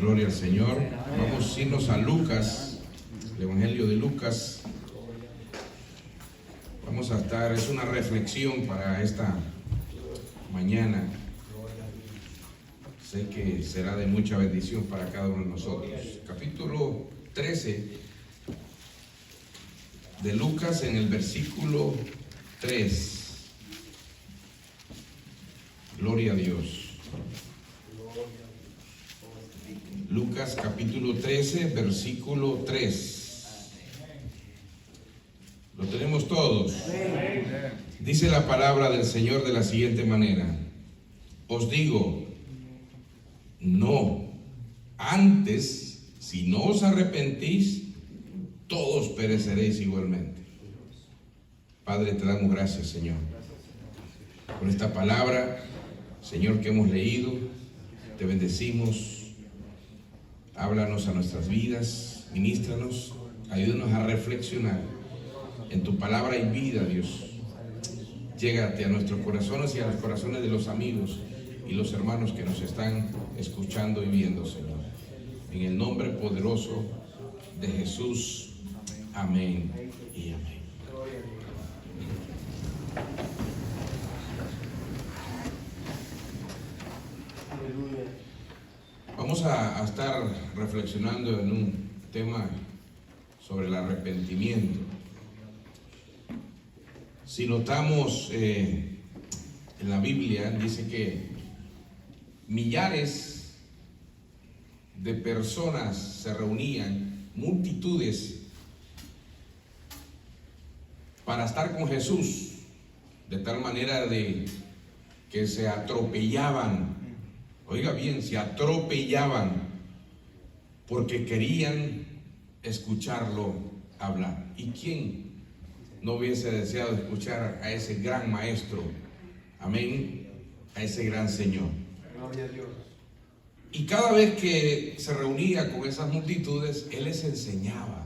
Gloria al Señor. Vamos a irnos a Lucas, el Evangelio de Lucas. Vamos a estar, es una reflexión para esta mañana. Sé que será de mucha bendición para cada uno de nosotros. Capítulo 13 de Lucas, en el versículo 3. Gloria a Dios. Lucas capítulo 13, versículo 3. Lo tenemos todos. Dice la palabra del Señor de la siguiente manera: os digo, no, antes, si no os arrepentís, todos pereceréis igualmente. Padre, te damos gracias, Señor, por esta palabra, Señor, que hemos leído. Te bendecimos. Háblanos a nuestras vidas, ministranos, ayúdanos a reflexionar. En tu palabra hay vida, Dios. Llégate a nuestros corazones y a los corazones de los amigos y los hermanos que nos están escuchando y viendo, Señor. En el nombre poderoso de Jesús. Amén y amén. Vamos a estar reflexionando en un tema sobre el arrepentimiento. Si notamos en la Biblia, dice que millares de personas se reunían, multitudes, para estar con Jesús, de tal manera de que se atropellaban. Oiga bien, se atropellaban porque querían escucharlo hablar. ¿Y quién no hubiese deseado escuchar a ese gran maestro? Amén. A ese gran Señor. Gloria a Dios. Y cada vez que se reunía con esas multitudes, Él les enseñaba,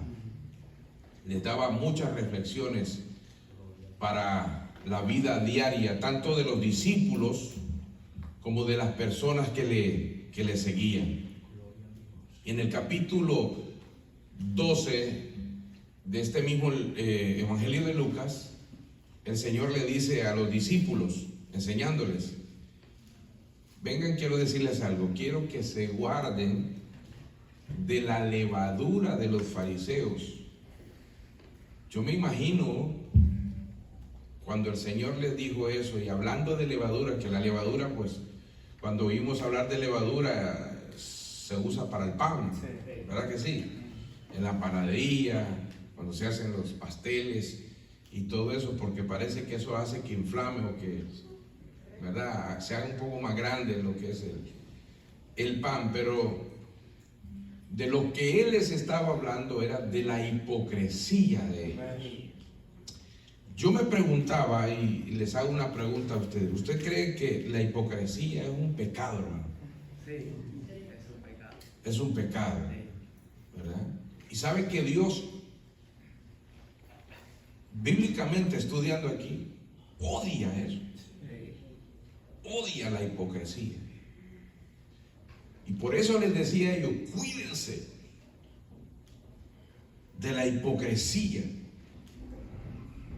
les daba muchas reflexiones para la vida diaria, tanto de los discípulos como de las personas que le seguían. Y en el capítulo 12 de este mismo Evangelio de Lucas, el Señor le dice a los discípulos, enseñándoles: vengan, quiero decirles algo, quiero que se guarden de la levadura de los fariseos. Yo me imagino cuando el Señor les dijo eso, y hablando de levadura, que la levadura, pues, cuando oímos hablar de levadura, se usa para el pan, ¿verdad que sí? En la panadería, cuando se hacen los pasteles y todo eso, porque parece que eso hace que inflame o que, ¿verdad?, se haga un poco más grande lo que es el pan. Pero de lo que Él les estaba hablando era de la hipocresía de ellos. Yo me preguntaba, y les hago una pregunta a ustedes: ¿usted cree que la hipocresía es un pecado, hermano? Sí, es un pecado. Es un pecado, ¿verdad? Y sabe que Dios, bíblicamente estudiando aquí, odia eso. Odia la hipocresía. Y por eso les decía a ellos: cuídense de la hipocresía,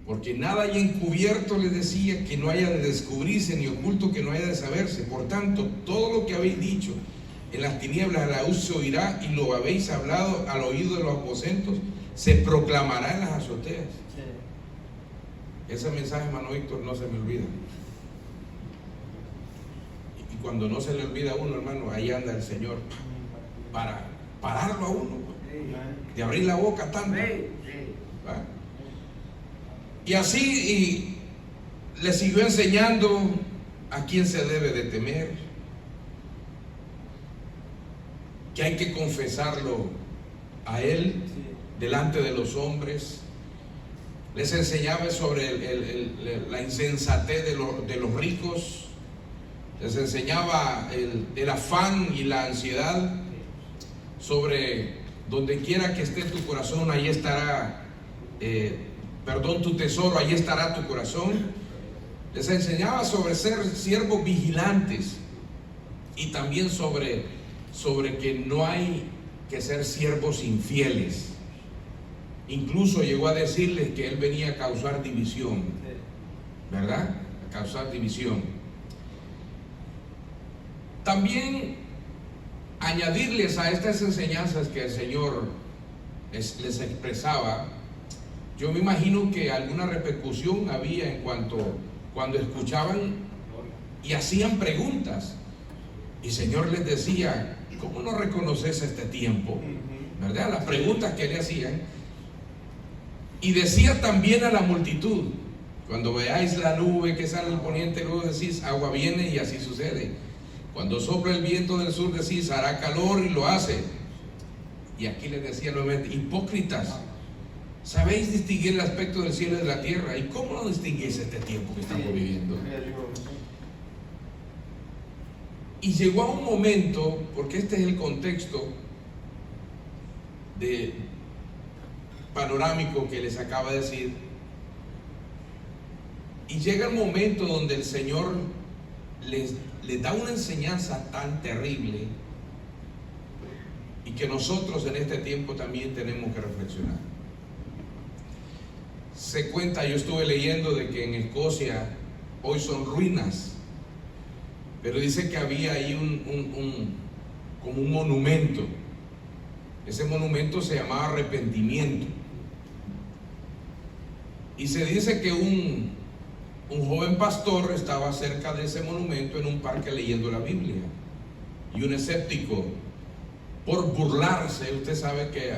porque nada hay encubierto, les decía, que no haya de descubrirse, ni oculto que no haya de saberse. Por tanto, todo lo que habéis dicho en las tinieblas, a la luz se oirá, y lo habéis hablado al oído de los aposentos, se proclamará en las azoteas. Sí. Ese mensaje, hermano Víctor, no se me olvida. Y cuando no se le olvida a uno, hermano, ahí anda el Señor para pararlo a uno, de abrir la boca tanto. ¿Va? Y así le siguió enseñando a quién se debe de temer, que hay que confesarlo a Él delante de los hombres. Les enseñaba sobre la insensatez de los ricos. Les enseñaba el afán y la ansiedad. Sobre donde quiera que esté tu corazón, ahí estará tu tesoro, ahí estará tu corazón. Les enseñaba sobre ser siervos vigilantes, y también sobre sobre que no hay que ser siervos infieles. Incluso llegó a decirles que él venía a causar división, ¿verdad? A causar división. También añadirles a estas enseñanzas que el Señor les expresaba, yo me imagino que alguna repercusión había en cuando escuchaban y hacían preguntas. Y el Señor les decía: ¿cómo no reconoces este tiempo? ¿Verdad? Las preguntas que le hacían. Y decía también a la multitud: cuando veáis la nube que sale del poniente, luego decís: agua viene, y así sucede. Cuando sopla el viento del sur, decís: hará calor, y lo hace. Y aquí les decía nuevamente: hipócritas, ¿sabéis distinguir el aspecto del cielo y de la tierra? ¿Y cómo no distinguís este tiempo que estamos viviendo? Y llegó a un momento, porque este es el contexto panorámico que les acaba de decir, y llega el momento donde el Señor les da una enseñanza tan terrible, y que nosotros en este tiempo también tenemos que reflexionar. Se cuenta, yo estuve leyendo de que en Escocia hoy son ruinas, pero dice que había ahí como un monumento. Ese monumento se llamaba Arrepentimiento, y se dice que un joven pastor estaba cerca de ese monumento en un parque leyendo la Biblia, y un escéptico, por burlarse, usted sabe que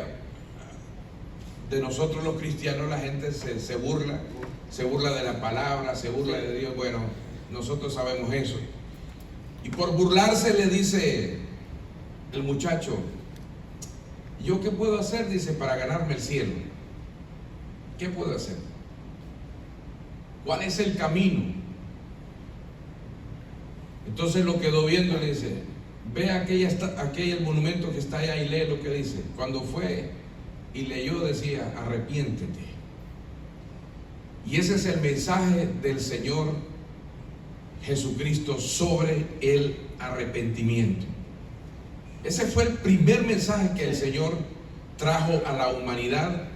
de nosotros los cristianos la gente se burla de la palabra, se burla de Dios. Bueno, nosotros sabemos eso. Y por burlarse le dice el muchacho: ¿yo qué puedo hacer? Dice, para ganarme el cielo. ¿Qué puedo hacer? ¿Cuál es el camino? Entonces lo quedó viendo y le dice: ve aquel monumento que está allá y lee lo que dice. Cuando fue y leyó, decía: arrepiéntete. Y ese es el mensaje del Señor Jesucristo sobre el arrepentimiento. Ese fue el primer mensaje que el Señor trajo a la humanidad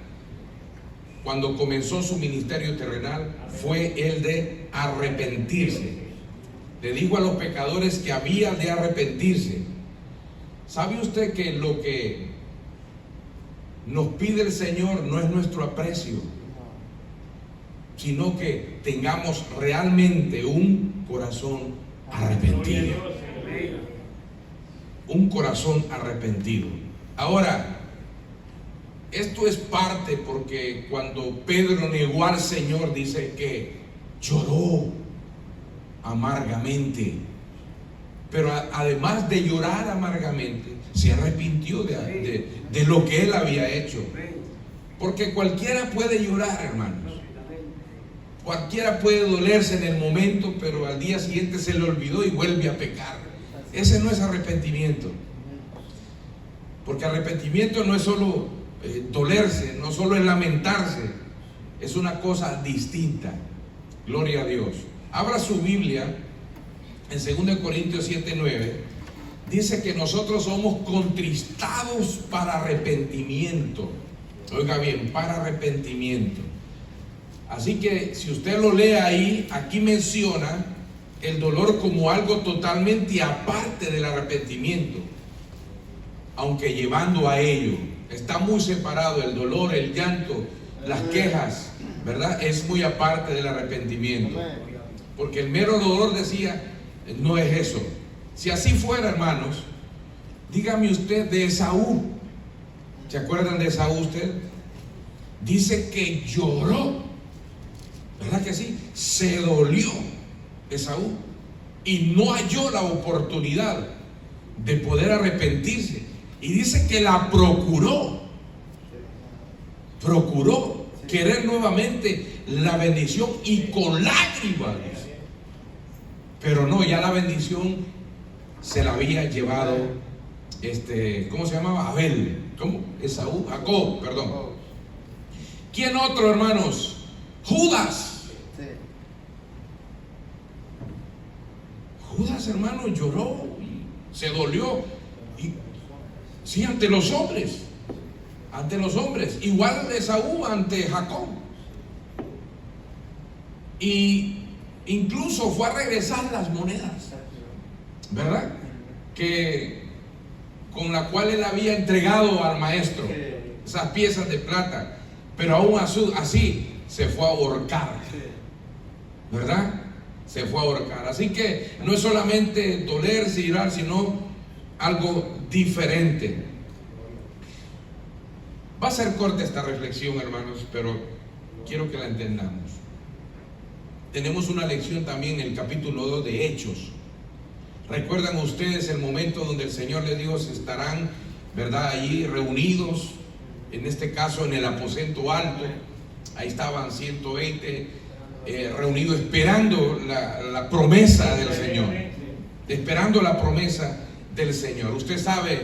cuando comenzó su ministerio terrenal, fue el de arrepentirse. Le dijo a los pecadores que había de arrepentirse. ¿Sabe usted que lo que nos pide el Señor no es nuestro aprecio, sino que tengamos realmente un corazón arrepentido? Un corazón arrepentido. Ahora, esto es parte, porque cuando Pedro negó al Señor, dice que lloró amargamente, pero además de llorar amargamente, se arrepintió de lo que él había hecho. Porque cualquiera puede llorar, hermanos, cualquiera puede dolerse en el momento, pero al día siguiente se le olvidó y vuelve a pecar. Ese no es arrepentimiento, porque arrepentimiento no es solo dolerse, no solo es lamentarse, es una cosa distinta. Gloria a Dios. Abra su Biblia en 2 Corintios 7:9. Dice que nosotros somos contristados para arrepentimiento. Oiga bien, para arrepentimiento. Así que si usted lo lee ahí, aquí menciona el dolor como algo totalmente aparte del arrepentimiento, aunque llevando a ello. Está muy separado el dolor, el llanto, las quejas, ¿verdad? Es muy aparte del arrepentimiento. Porque el mero dolor, decía, no es eso. Si así fuera, hermanos, dígame usted de Esaú. ¿Se acuerdan de Esaú usted? Dice que lloró, ¿verdad que sí? Se dolió Esaú y no halló la oportunidad de poder arrepentirse. Y dice que la procuró querer nuevamente la bendición, y con lágrimas. Pero no, ya la bendición se la había llevado ¿cómo se llamaba? Abel. ¿Cómo? Esaú, Jacob, perdón. ¿Quién otro, hermanos? Judas. Judas, hermano, lloró, se dolió. Sí, ante los hombres. Ante los hombres. Igual de Esaú ante Jacob. Y incluso fue a regresar las monedas, ¿verdad? Que con la cual él había entregado al maestro esas piezas de plata, pero aún así se fue a ahorcar, ¿verdad? Se fue a ahorcar. Así que no es solamente dolerse y llorar, sino algo diferente. Va a ser corta esta reflexión, hermanos, pero quiero que la entendamos. Tenemos una lección también en el capítulo 2 de Hechos. ¿Recuerdan ustedes el momento donde el Señor les dijo, se estarán, ¿verdad?, allí reunidos, en este caso en el aposento alto? Ahí estaban 120 reunidos esperando la promesa del Señor, esperando la promesa del Señor. Usted sabe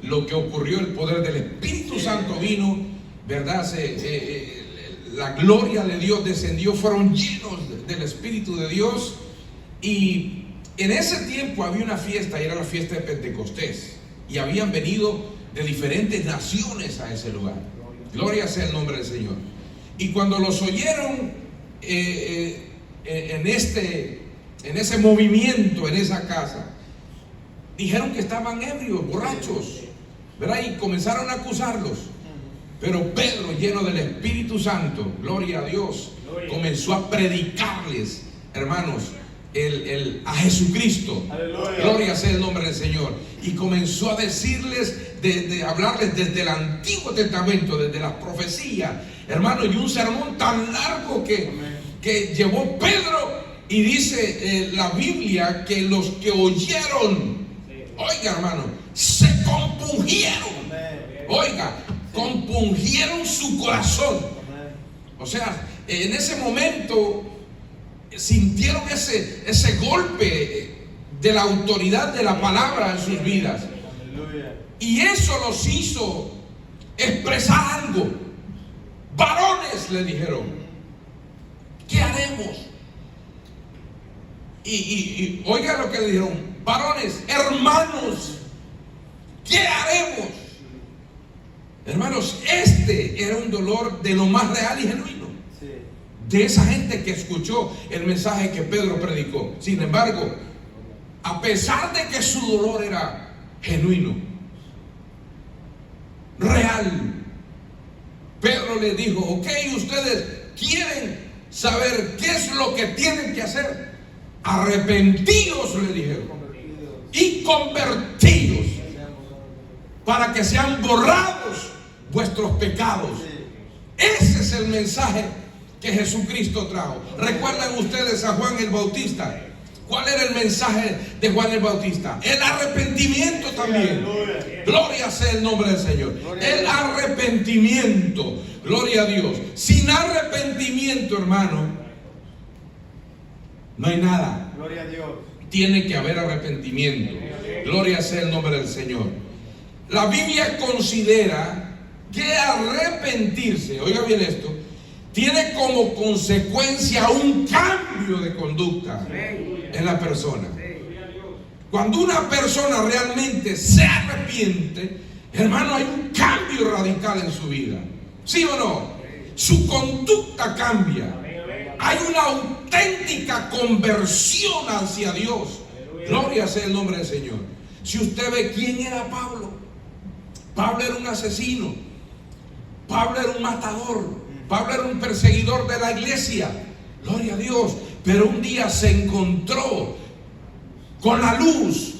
lo que ocurrió, el poder del Espíritu Santo vino, ¿verdad? La gloria de Dios descendió, fueron llenos del Espíritu de Dios. Y en ese tiempo había una fiesta, y era la fiesta de Pentecostés, y habían venido de diferentes naciones a ese lugar. Gloria sea el nombre del Señor. Y cuando los oyeron en ese movimiento, en esa casa, dijeron que estaban ebrios, borrachos, ¿verdad? Y comenzaron a acusarlos. Pero Pedro, lleno del Espíritu Santo, gloria a Dios, comenzó a predicarles, hermanos, a Jesucristo. Aleluya. Gloria sea el nombre del Señor. Y comenzó a decirles, de hablarles desde el Antiguo Testamento, desde las profecías, hermanos, y un sermón tan largo que llevó Pedro. Y dice la Biblia que los que oyeron, oiga, hermano, se compungieron. Oiga, compungieron su corazón. O sea, en ese momento sintieron ese golpe de la autoridad de la palabra en sus vidas. Y eso los hizo expresar algo. Varones, le dijeron, ¿qué haremos? Y oiga lo que le dijeron, varones, hermanos, ¿qué haremos? Hermanos, este era un dolor de lo más real y genuino, de esa gente que escuchó el mensaje que Pedro predicó. Sin embargo, a pesar de que su dolor era genuino, real, Pedro les dijo, ok, ustedes quieren saber qué es lo que tienen que hacer. Arrepentidos, le dijeron, y convertidos, para que sean borrados vuestros pecados. Ese es el mensaje que Jesucristo trajo. ¿Recuerdan ustedes a Juan el Bautista? ¿Cuál era el mensaje de Juan el Bautista? El arrepentimiento también. Gloria sea el nombre del Señor. El arrepentimiento. Gloria a Dios. Sin arrepentimiento, hermano, no hay nada. Gloria a Dios. Tiene que haber arrepentimiento. Gloria sea el nombre del Señor. La Biblia considera que arrepentirse, oiga bien esto, tiene como consecuencia un cambio de conducta en la persona. Cuando una persona realmente se arrepiente, hermano, hay un cambio radical en su vida. ¿Sí o no? Su conducta cambia. Hay una auténtica conversión hacia Dios. Gloria sea el nombre del Señor. Si usted ve quién era Pablo, Pablo era un asesino, Pablo era un matador, Pablo era un perseguidor de la iglesia. Gloria a Dios. Pero un día se encontró con la luz.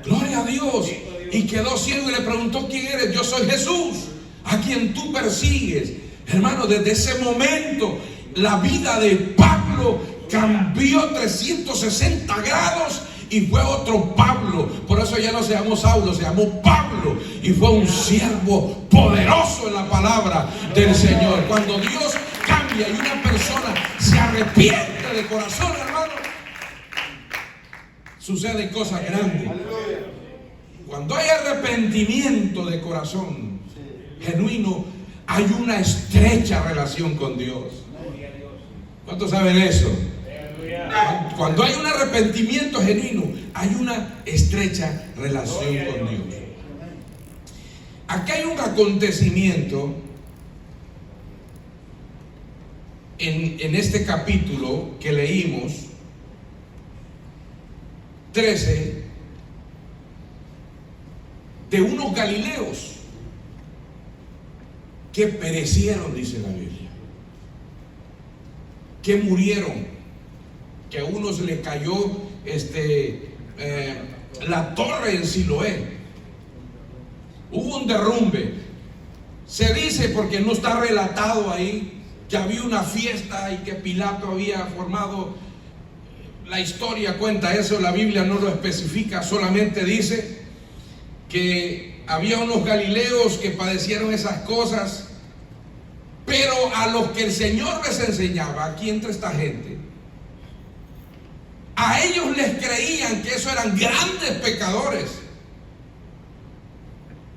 Gloria a Dios. Y quedó ciego y le preguntó, ¿quién eres? Yo soy Jesús, a quien tú persigues. Hermano, desde ese momento la vida de Pablo cambió 360 grados y fue otro Pablo. Por eso ya no se llamó Saulo, se llamó Pablo, y fue un siervo poderoso en la palabra del Señor. Cuando Dios cambia y una persona se arrepiente de corazón, hermano, suceden cosas grandes. Cuando hay arrepentimiento de corazón genuino, hay una estrecha relación con Dios. ¿Cuántos saben eso? Cuando hay un arrepentimiento genuino, hay una estrecha relación con Dios. Aquí hay un acontecimiento en este capítulo que leímos, 13, de unos galileos que perecieron, dice la Biblia, que murieron, que a uno se le cayó la torre en Siloé, hubo un derrumbe. Se dice, porque no está relatado ahí, que había una fiesta y que Pilato había formado. La historia cuenta eso, la Biblia no lo especifica, solamente dice que había unos galileos que padecieron esas cosas, pero a los que el Señor les enseñaba, aquí entre esta gente, a ellos les creían que eso eran grandes pecadores,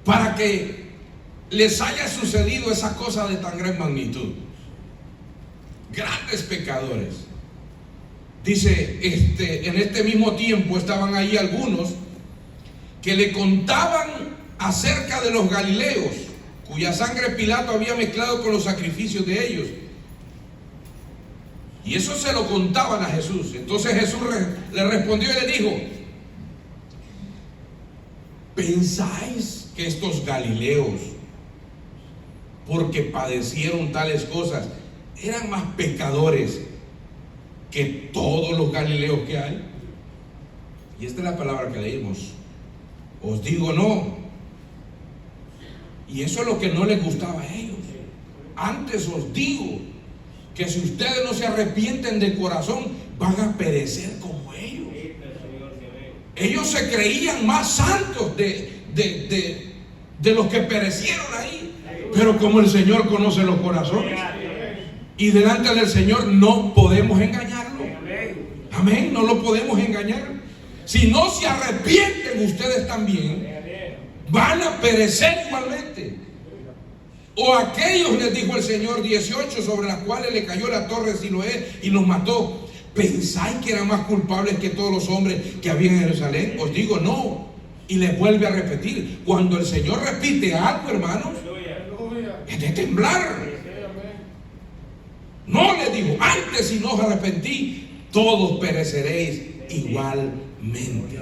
para que les haya sucedido esa cosa de tan gran magnitud. Grandes pecadores. Dice, en este mismo tiempo estaban ahí algunos que le contaban acerca de los galileos, cuya sangre Pilato había mezclado con los sacrificios de ellos. Y eso se lo contaban a Jesús. Entonces Jesús le respondió y le dijo: ¿pensáis que estos galileos, porque padecieron tales cosas, eran más pecadores que todos los galileos que hay? Y esta es la palabra que leímos. Os digo no. Y eso es lo que no les gustaba a ellos. Antes os digo que si ustedes no se arrepienten de corazón, van a perecer como ellos. Ellos se creían más santos de los que perecieron ahí. Pero como el Señor conoce los corazones, y delante del Señor no podemos engañarlo. Amén, no lo podemos engañar. Si no se arrepienten ustedes también, van a perecer igualmente. O aquellos, les dijo el Señor, 18, sobre las cuales le cayó la torre de Siloé y los mató, ¿pensáis que eran más culpables que todos los hombres que había en Jerusalén? Os digo no. Y les vuelve a repetir. Cuando el Señor repite algo, hermanos, es de temblar. No, les digo, antes si no os arrepentí, todos pereceréis igualmente.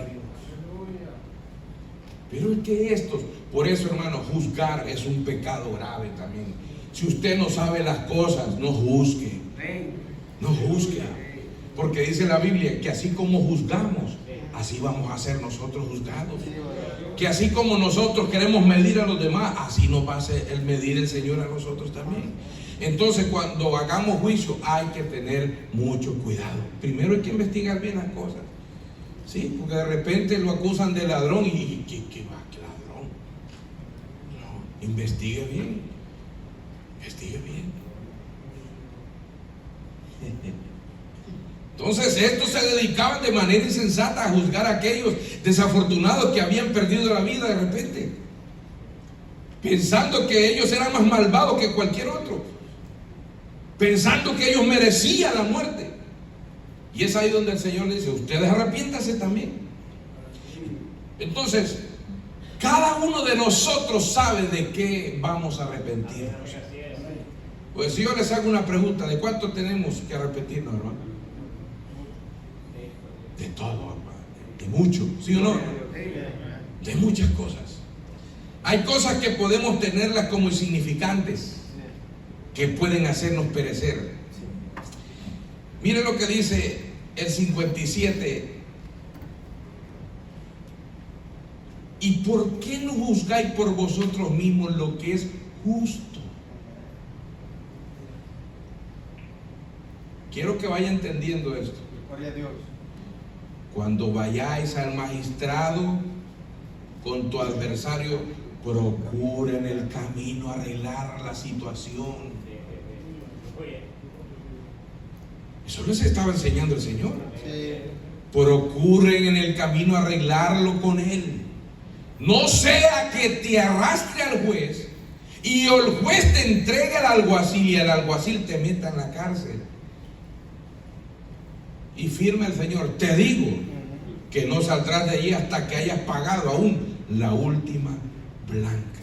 Pero es que estos, por eso, hermano, juzgar es un pecado grave también. Si usted no sabe las cosas, no juzgue. No juzgue. Porque dice la Biblia que así como juzgamos, así vamos a ser nosotros juzgados. Que así como nosotros queremos medir a los demás, así nos va a hacer el medir el Señor a nosotros también. Entonces, cuando hagamos juicio, hay que tener mucho cuidado. Primero hay que investigar bien las cosas. Sí, porque de repente lo acusan de ladrón y ¿qué va? ¿Qué ladrón? No, investigue bien. Investigue bien. Entonces, estos se dedicaban de manera insensata a juzgar a aquellos desafortunados que habían perdido la vida de repente, pensando que ellos eran más malvados que cualquier otro, pensando que ellos merecían la muerte. Y es ahí donde el Señor le dice: ustedes arrepiéntanse también. Entonces, cada uno de nosotros sabe de qué vamos a arrepentirnos. Pues si yo les hago una pregunta, ¿de cuánto tenemos que arrepentirnos, hermano? De todo, hermano. De mucho, ¿sí o no? De muchas cosas. Hay cosas que podemos tenerlas como insignificantes, que pueden hacernos perecer. Miren lo que dice el 57. ¿Y por qué no juzgáis por vosotros mismos lo que es justo? Quiero que vaya entendiendo esto. Gloria a Dios. Cuando vayáis al magistrado con tu adversario, procura en el camino arreglar la situación. Eso les estaba enseñando el Señor. Procuren en el camino arreglarlo con él. No sea que te arrastre al juez y el juez te entregue al alguacil y el alguacil te meta en la cárcel. Y firme el Señor: te digo que no saldrás de allí hasta que hayas pagado aún la última blanca.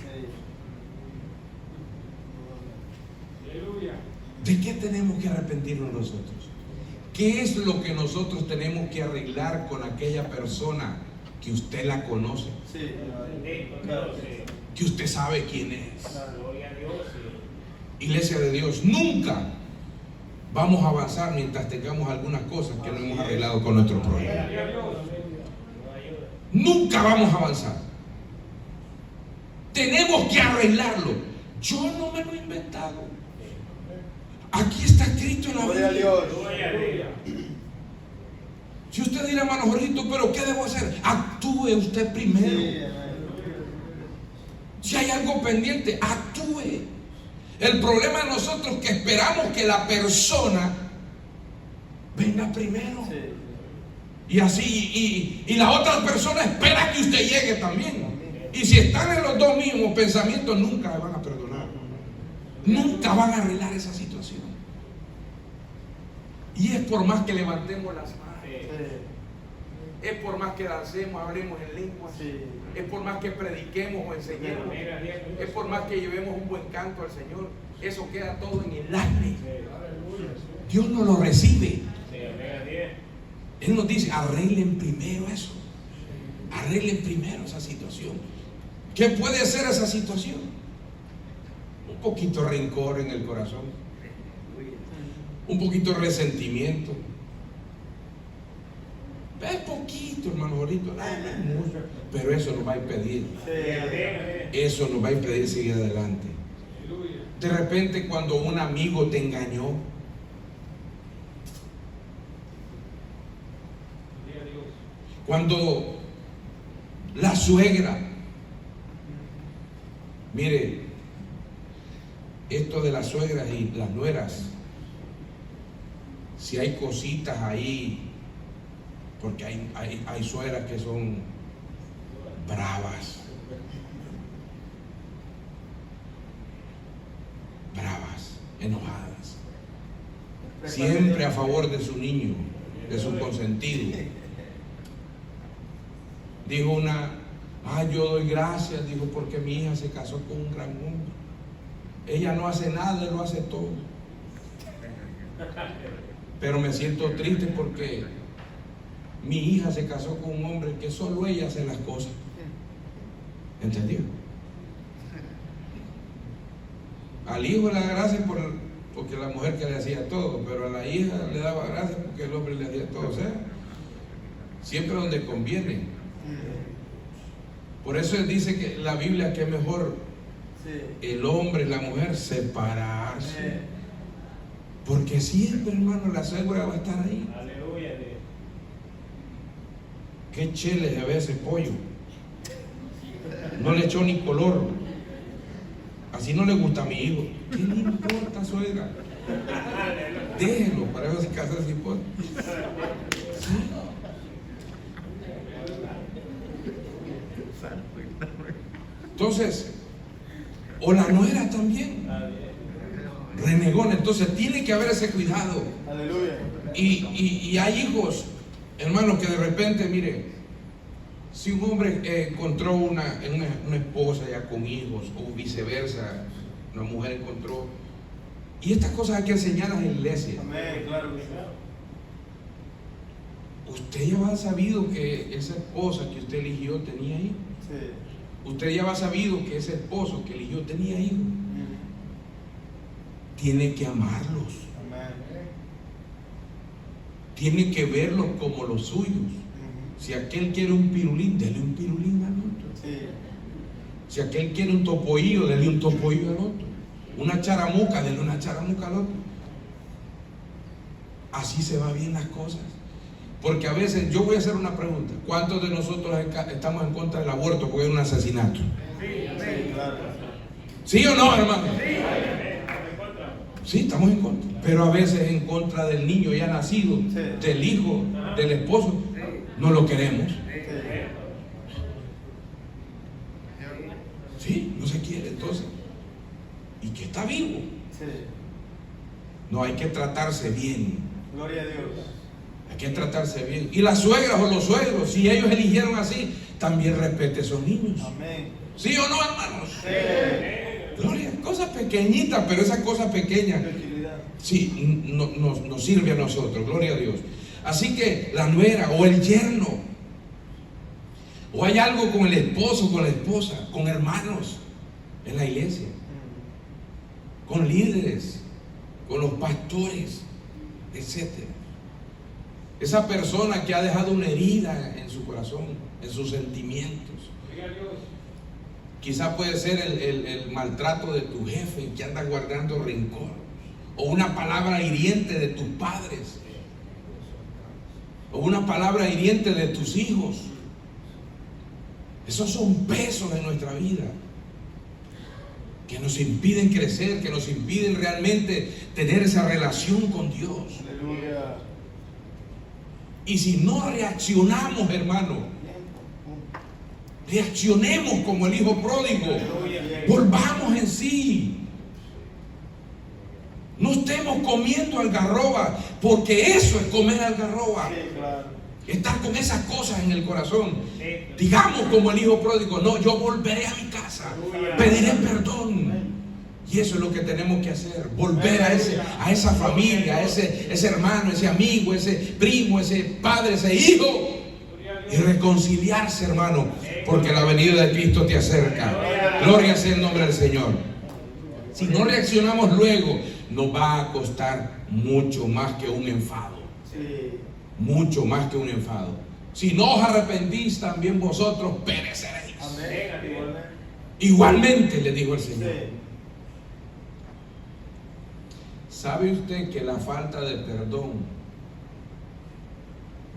¿De qué tenemos que arrepentirnos nosotros? ¿Qué es lo que nosotros tenemos que arreglar con aquella persona que usted la conoce? Sí. Que usted sabe quién es. Iglesia de Dios, nunca vamos a avanzar mientras tengamos algunas cosas que no hemos arreglado con nuestro prójimo. Nunca vamos a avanzar. Tenemos que arreglarlo. Yo no me lo he inventado. Aquí está escrito en la Gloria a Biblia. Dios. Si usted dirá, hermano Jorgito, pero ¿qué debo hacer? Actúe usted primero. Sí, amén. Si hay algo pendiente, actúe. El problema de nosotros es que esperamos que la persona venga primero. Sí. Y así, y la otra persona espera que usted llegue también. Y si están en los dos mismos pensamientos, nunca le van a perdonar. Nunca van a arreglar esa situación. Y es por más que levantemos las manos. Es por más que dancemos, hablemos en lenguas. Sí. Es por más que prediquemos o enseñemos. Es por más que llevemos un buen canto al Señor. Eso queda todo en el aire. Dios no lo recibe. Él nos dice, arreglen primero eso. Arreglen primero esa situación. ¿Qué puede ser esa situación? Un poquito de rencor en el corazón. Un poquito de resentimiento. Es poquito, hermano Jorito, no es mucho, pero eso nos va a impedir. Eso nos va a impedir seguir adelante. De repente, cuando un amigo te engañó, cuando la suegra, mire, esto de las suegras y las nueras, si hay cositas ahí, porque hay suegras que son bravas, enojadas, siempre a favor de su niño, de su consentido. Dijo una, yo doy gracias, dijo, porque mi hija se casó con un gran hombre. Ella no hace nada, él lo hace todo. Pero me siento triste porque mi hija se casó con un hombre que solo ella hace las cosas. ¿Entendió? Al hijo le da gracias porque la mujer que le hacía todo, pero a la hija le daba gracias porque el hombre le hacía todo. O sea, siempre donde conviene. Por eso él dice que la Biblia que es mejor el hombre y la mujer separarse. Porque siempre, hermano, la suegra va a estar ahí. Qué chele se ve ese pollo. No le echó ni color. Así no le gusta a mi hijo. ¿Qué le importa, suegra? Déjelo, para eso se casa sin importa. ¿Sí? Entonces, o la nuera también renegona. Entonces tiene que haber ese cuidado. Aleluya. Y hay hijos, hermanos, que de repente, mire, si un hombre encontró una esposa ya con hijos, o viceversa, una mujer encontró, y estas cosas hay que enseñarlas en la iglesia. Amén, claro que sí. Usted ya va sabido que esa esposa que usted eligió tenía hijos. Sí. Usted ya va sabido que ese esposo que eligió tenía hijos. Tiene que amarlos. Amén. Tiene que verlos como los suyos. Si aquel quiere un pirulín, dele un pirulín al otro. Sí. Si aquel quiere un topoillo, dele un topoillo al otro. Una charamuca, dele una charamuca al otro. Así se va bien las cosas. Porque a veces, yo voy a hacer una pregunta: ¿cuántos de nosotros estamos en contra del aborto porque es un asesinato? Sí, claro. ¿Sí o no, hermano? Sí, estamos en contra. Pero a veces en contra del niño ya nacido, del hijo, del esposo, no lo queremos. Sí, no se quiere entonces. Y que está vivo. Sí. No, hay que tratarse bien. Gloria a Dios. Hay que tratarse bien. Y las suegras o los suegros, si ellos eligieron así, también respete a esos niños. Amén. ¿Sí o no, hermanos? Sí. Gloria, cosas pequeñitas, pero esas cosas pequeñas Tranquilidad. Sí, nos sirve a nosotros, gloria a Dios. Así que la nuera o el yerno, o hay algo con el esposo, con la esposa, con hermanos en la iglesia, con líderes, con los pastores, etcétera. Esa persona que ha dejado una herida en su corazón, en sus sentimientos. Quizá puede ser el maltrato de tu jefe que anda guardando rencor, o una palabra hiriente de tus padres, o una palabra hiriente de tus hijos. Esos son pesos en nuestra vida que nos impiden crecer, que nos impiden realmente tener esa relación con Dios. Aleluya. Y si no reaccionamos, hermano, reaccionemos como el hijo pródigo, volvamos en sí. No estemos comiendo algarroba, porque eso es comer algarroba. Sí, claro. Estar con esas cosas en el corazón. Digamos como el hijo pródigo: no, yo volveré a mi casa, pediré perdón. Y eso es lo que tenemos que hacer: volver a esa familia, a ese hermano, ese amigo, ese primo, ese padre, ese hijo, y reconciliarse, hermano, porque la venida de Cristo te acerca. Gloria sea el nombre del Señor. Si no reaccionamos luego, nos va a costar mucho más que un enfado. Sí. Mucho más que un enfado. Si no os arrepentís, también vosotros pereceréis. Amén. Igualmente, le dijo el Señor. Sí. ¿Sabe usted que la falta de perdón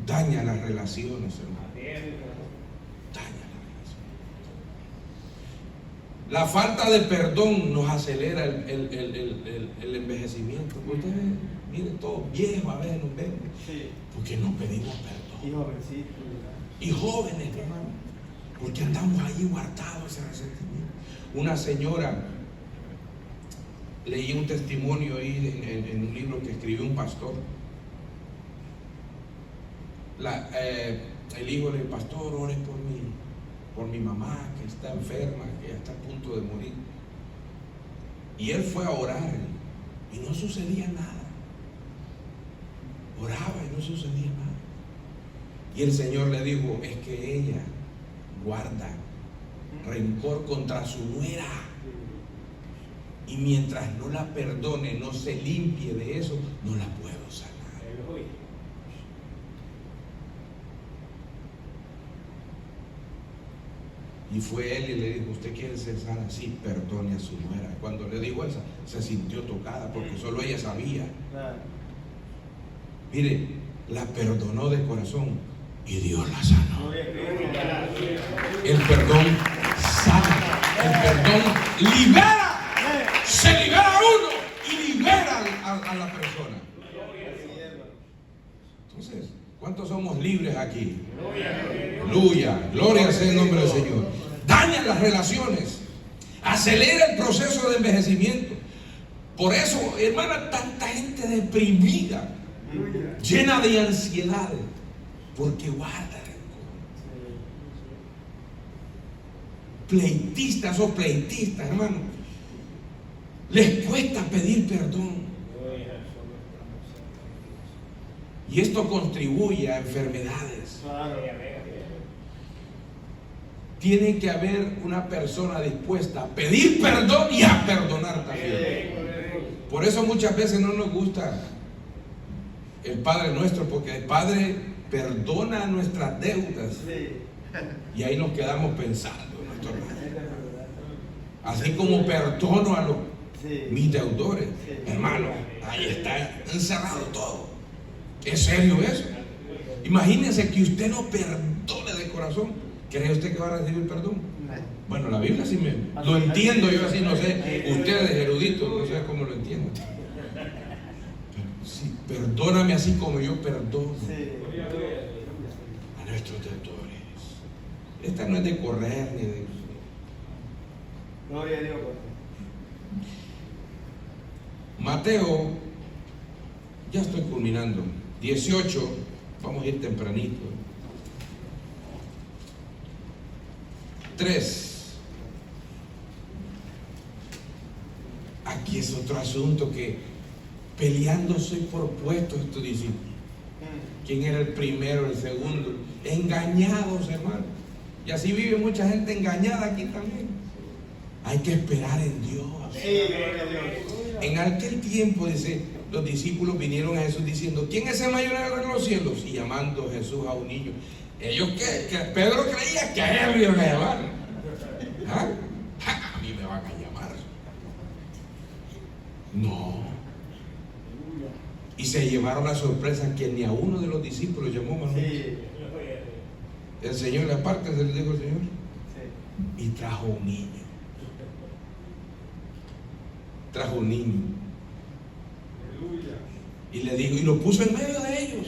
daña las relaciones, hermano? Daña las relaciones. La falta de perdón nos acelera el envejecimiento. Ustedes, miren, todos viejos a veces nos vemos, Sí. porque no pedimos perdón. Y jovencito. Y jóvenes, hermano, porque andamos ahí guardados ese resentimiento. Una señora, leí un testimonio ahí en un libro que escribió un pastor. El hijo del pastor: ore por mi mamá que está enferma, que ya está a punto de morir. Y él fue a orar y no sucedía nada. Oraba y no sucedía nada. Y el Señor le dijo: es que ella guarda rencor contra su nuera. Y mientras no la perdone, no se limpie de eso, no la puedo sanar. Y fue él y le dijo: ¿usted quiere ser sana? Sí, perdone a su nuera. Cuando le dijo eso, se sintió tocada, porque solo ella sabía. Claro. Mire, la perdonó de corazón y Dios la sanó. Gloria a Dios. El perdón sana, el perdón libera. Se libera a uno y libera a la persona. Entonces, ¿cuántos somos libres aquí? Aleluya, gloria sea el nombre del Señor. Daña las relaciones, acelera el proceso de envejecimiento. Por eso, hermana, tanta gente deprimida, llena de ansiedades, porque guarda rencor. Pleitistas o pleitistas, hermano, les cuesta pedir perdón. Y esto contribuye a enfermedades. Claro. Tiene que haber una persona dispuesta a pedir perdón y a perdonar también. Por eso muchas veces no nos gusta el Padre Nuestro, porque el Padre perdona nuestras deudas. Sí. Y ahí nos quedamos pensando, nuestro hermano. Así como perdono a mis deudores. Hermano, ahí está encerrado todo. ¿Es serio eso? Imagínense que usted no perdone de corazón. ¿Cree usted que va a recibir perdón? Bueno, la Biblia sí lo entiendo, yo así no sé. Ustedes, eruditos, no sé cómo lo entienden. Pero sí, perdóname así como yo perdono a nuestros deudores. Esta no es de correr ni de... Gloria a Dios. Mateo, ya estoy culminando, 18, vamos a ir tempranito. 3. Aquí es otro asunto que peleándose por puestos estos discípulos. ¿Quién era el primero, el segundo? Engañados, hermano. Y así vive mucha gente engañada aquí también. Hay que esperar en Dios. Sí, gloria a Dios. En aquel tiempo, dice, los discípulos vinieron a Jesús diciendo: ¿quién es el mayor en los cielos? Y llamando a Jesús a un niño. Ellos que Pedro creía que a él lo iban a llamar. ¿Ah? A mí me van a llamar. No. Y se llevaron la sorpresa que ni a uno de los discípulos llamó, Manuel. Sí. El Señor le aparte, se le dijo el Señor. Sí. Y trajo un niño. Trajo un niño. Y le dijo, y lo puso en medio de ellos.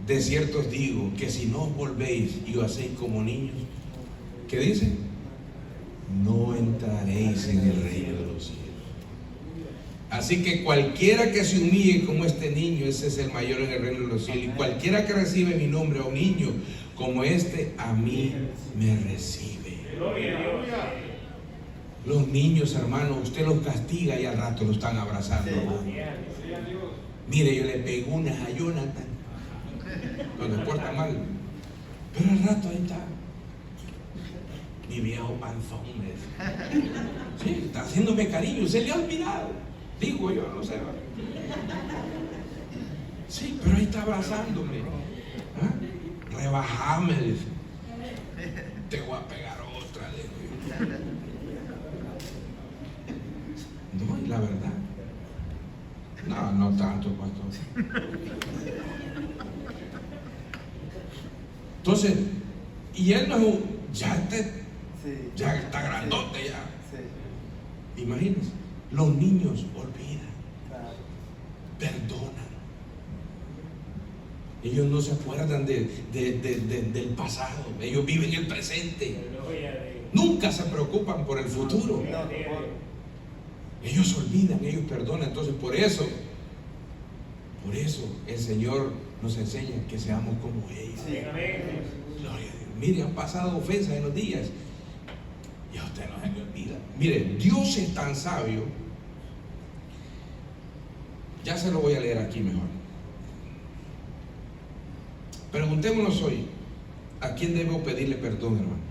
De cierto os digo que si no os volvéis y os hacéis como niños, ¿qué dice? No entraréis en el reino de los cielos. Así que cualquiera que se humille como este niño, ese es el mayor en el reino de los cielos. Y cualquiera que recibe mi nombre a un niño como este, a mí me recibe. Los niños, hermanos, usted los castiga y al rato lo están abrazando. Mire, yo le pego unas a Jonathan cuando se porta mal, pero al rato ahí está mi viejo panzón. Sí, está haciéndome cariño, se le ha olvidado. Digo yo, no sé. Sí, pero ahí está abrazándome. ¿Ah? Rebajame, dice. Te voy a pegar otra, le digo. No, y la verdad. No, no tanto, pastor. Entonces, y él no es un, ya está grandote ya. Sí. Imagínense, los niños olvidan, perdonan. Ellos no se acuerdan del pasado, ellos viven el presente. Nunca se preocupan por el futuro. Ellos olvidan, ellos perdonan. Entonces por eso el Señor nos enseña que seamos como ellos. Sí. Gloria a Dios. Mire, han pasado ofensas en los días y a usted no se le olvida. Mire, Dios es tan sabio. Ya se lo voy a leer aquí mejor. Preguntémonos hoy, ¿a quién debo pedirle perdón, hermano?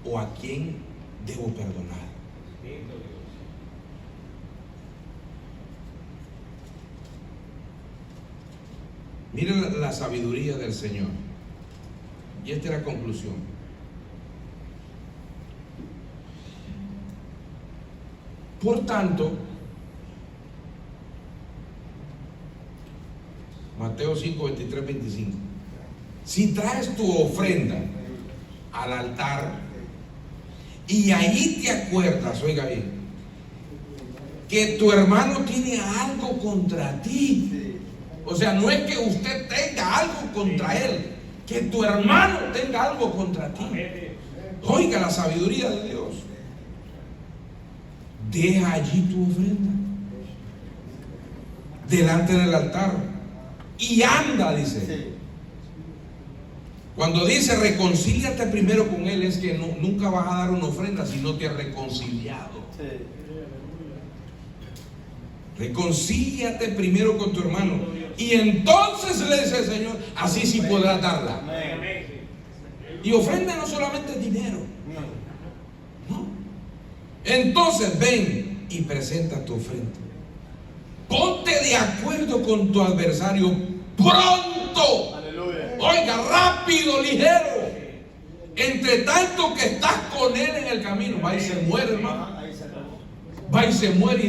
¿O a quién debo perdonar? Miren la sabiduría del Señor. Y esta es la conclusión. Por tanto, Mateo 5, 23, 25. Si traes tu ofrenda al altar y ahí te acuerdas, oiga bien, que tu hermano tiene algo contra ti. Sí. O sea, no es que usted tenga algo contra él, que tu hermano tenga algo contra ti. Oiga la sabiduría de Dios. Deja allí tu ofrenda delante del altar y anda, dice. Sí. Cuando dice reconcíliate primero con él, es que nunca vas a dar una ofrenda si no te has reconciliado. Sí. Reconcíliate primero con tu hermano y entonces le dice el Señor, así sí podrás darla. Amén. Y ofrenda no solamente es dinero, No. no. Entonces ven y presenta tu ofrenda. Ponte de acuerdo con tu adversario pronto. Aleluya. Oiga, rápido, ligero. Entre tanto que estás con él en el camino, va y se muere, hermano. Ajá, ahí se acabó. Va y se muere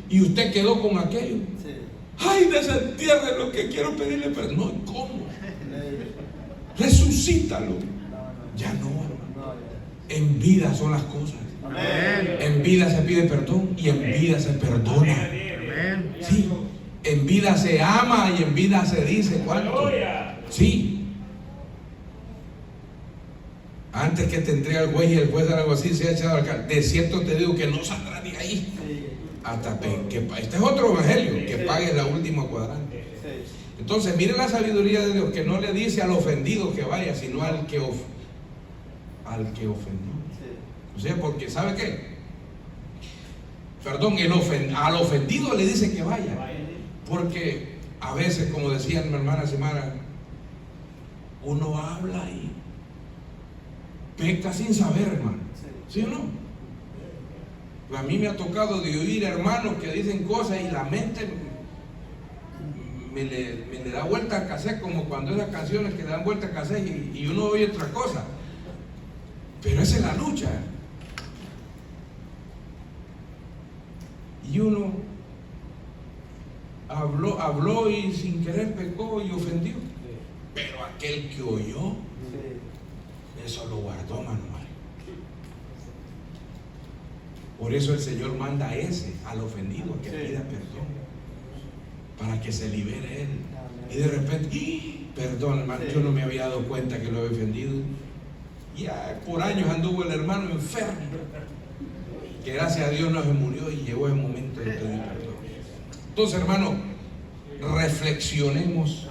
y usted quedó con aquello. Sí. Ay, desentierre lo que quiero pedirle perdón. No, ¿cómo? Sí. Resucítalo. No. Ya no, hermano. No, En vida son las cosas. Amén. En vida se pide perdón y en vida se perdona. Sí. En vida se ama y en vida se dice cuánto. Sí. Antes que te entregue al juez y el juez de algo así se ha echado al cárcel. De cierto te digo que no saldrá de ahí. Sí. Hasta este es otro evangelio, que pague la última cuadrante. Sí. Entonces, mire la sabiduría de Dios, que no le dice al ofendido que vaya, sino al que ofendió. Sí. O sea, porque ¿sabe qué? Perdón, al ofendido le dice que vaya. Porque a veces, como decía mi hermana Semana, uno habla y peca sin saber, hermano. ¿Sí o no? Pues a mí me ha tocado de oír hermanos que dicen cosas y la mente me le da vuelta al cassette, como cuando esas canciones que le dan vuelta al cassette y uno oye otra cosa. Pero esa es la lucha. Y uno habló y sin querer pecó y ofendió. Pero aquel que oyó, eso lo guardó, Manuel. Por eso el Señor manda a ese, al ofendido, que pida perdón, para que se libere él. Y de repente, perdón, hermano, yo no me había dado cuenta que lo había ofendido. Ya por años anduvo el hermano enfermo, que gracias a Dios no se murió y llegó el momento de pedir perdón. Entonces, hermano, reflexionemos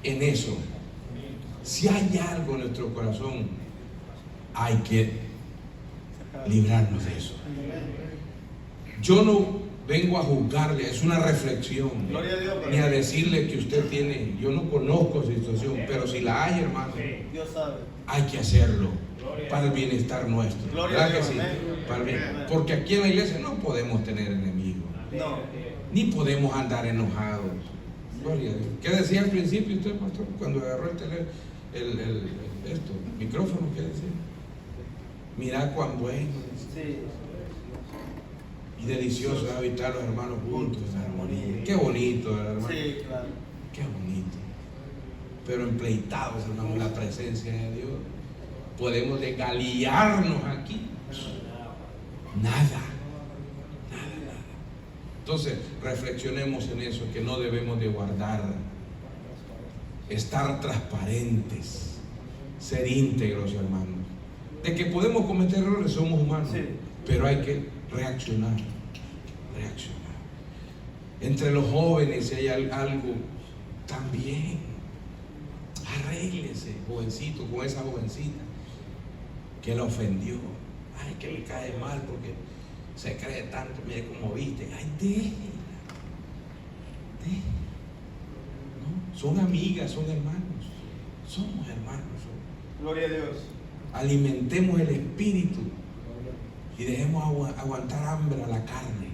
en eso. Si hay algo en nuestro corazón, hay que librarnos de eso. Yo no vengo a juzgarle, es una reflexión, ni a decirle que usted tiene, yo no conozco su situación, pero si la hay, hermano, Dios sabe. hay que hacerlo para el bienestar nuestro. ¿Verdad que sí? Para el bien. Porque aquí en la iglesia no podemos tener enemigos, No. ni podemos andar enojados. Gloria a Dios. ¿Qué decía al principio usted, pastor, cuando agarró el micrófono? ¿Qué decía? Mirá cuán bueno Sí. y delicioso es habitar los hermanos juntos en armonía. Qué bonito, hermano. Sí, claro. Qué bonito. Pero empleitados, hermano, la presencia de Dios. Podemos desgalillarnos aquí. Nada. Entonces, reflexionemos en eso, que no debemos de guardar. Estar transparentes. Ser íntegros, hermanos. De que podemos cometer errores, somos humanos. Sí. Pero hay que reaccionar. Entre los jóvenes, si hay algo, también arréglese, jovencito, con esa jovencita que la ofendió. Ay, que le cae mal porque se cree tanto, mire cómo viste. Ay, déjela. ¿No? Son amigas, son hermanos. Somos hermanos. Gloria a Dios. Alimentemos el espíritu y dejemos aguantar hambre a la carne.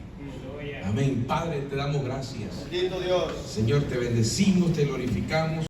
Amén. Padre, te damos gracias. Bendito Dios. Señor, te bendecimos, te glorificamos.